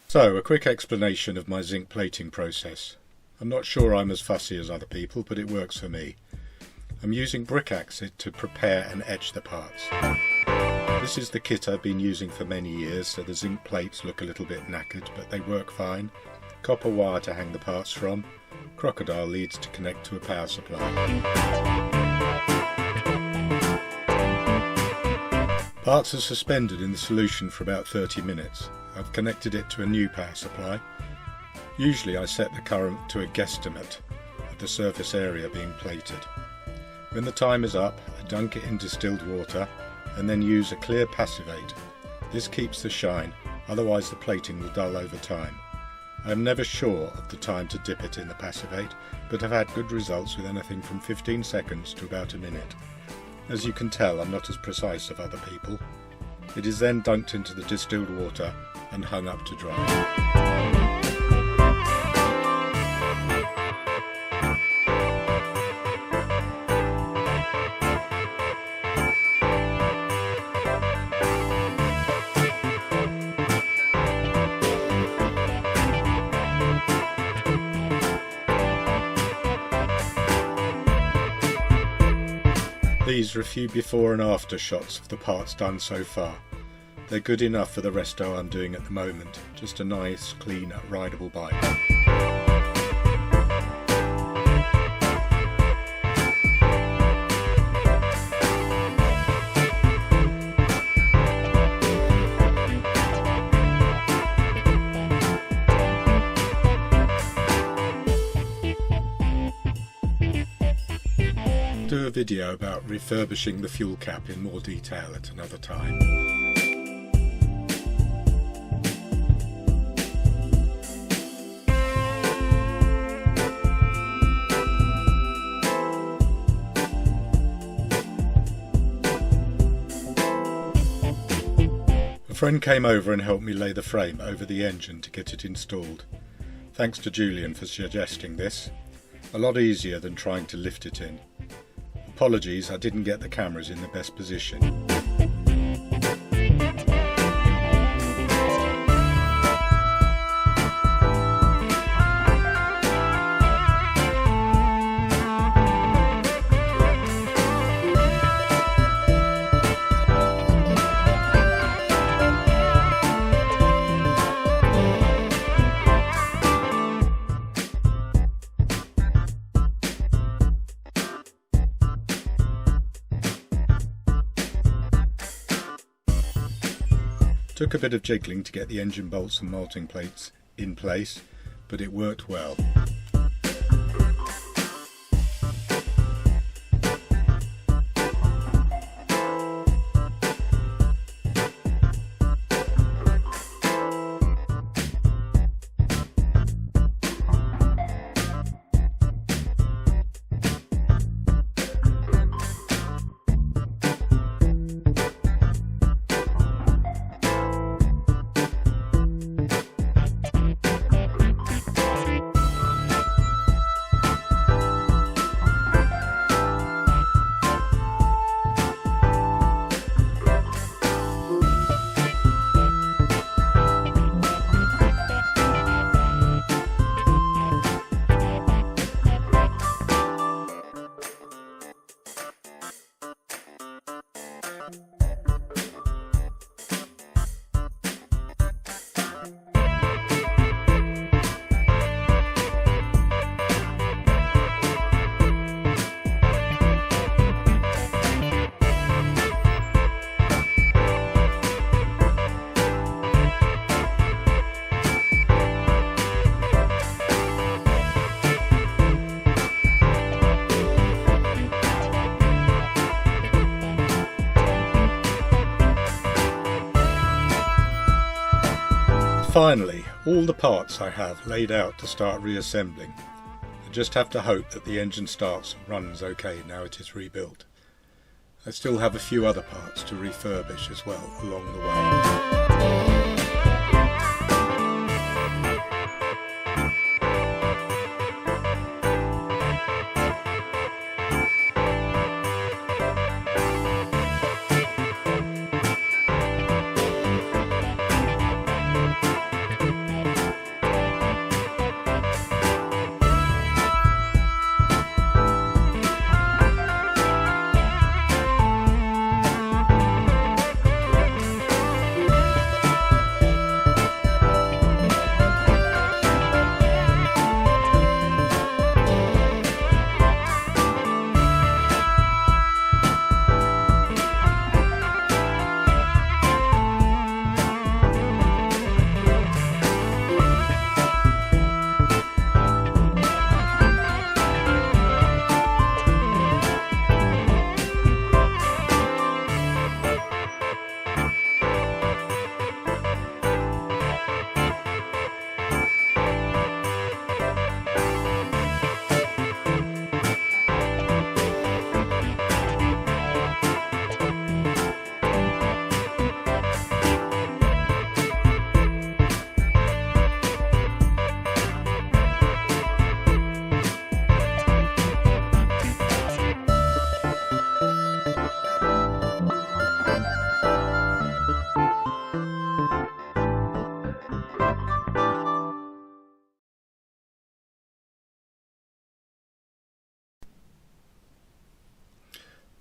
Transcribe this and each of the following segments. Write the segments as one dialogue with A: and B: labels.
A: So, a quick explanation of my zinc plating process. I'm not sure I'm as fussy as other people, but it works for me. I'm using brick acid to prepare and etch the parts. This is the kit I've been using for many years, so the zinc plates look a little bit knackered, but they work fine. Copper wire to hang the parts from, crocodile leads to connect to a power supply. Parts are suspended in the solution for about 30 minutes. I've connected it to a new power supply. Usually I set the current to a guesstimate of the surface area being plated. When the time is up, I dunk it in distilled water and then use a clear passivate. This keeps the shine, otherwise the plating will dull over time. I am never sure of the time to dip it in the passivate, but have had good results with anything from 15 seconds to about a minute. As you can tell, I'm not as precise as other people. It is then dunked into the distilled water and hung up to dry. These are a few before and after shots of the parts done so far. They're good enough for the resto I'm doing at the moment, just a nice, clean, rideable bike. Do a video about refurbishing the fuel cap in more detail at another time. A friend came over and helped me lay the frame over the engine to get it installed. Thanks to Julian for suggesting this. A lot easier than trying to lift it in. Apologies, I didn't get the cameras in the best position. Took a bit of jiggling to get the engine bolts and mounting plates in place, but it worked well. Finally, all the parts I have laid out to start reassembling. I just have to hope that the engine starts and runs okay now it is rebuilt. I still have a few other parts to refurbish as well along the way.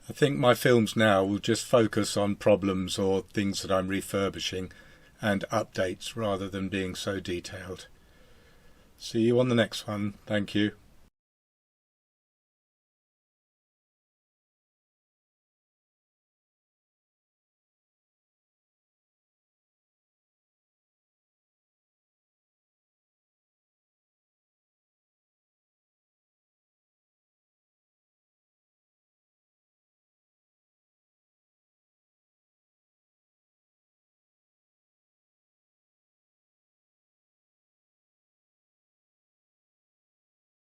A: I think my films now will just focus on problems or things that I'm refurbishing and updates rather than being so detailed. See you on the next one. Thank you.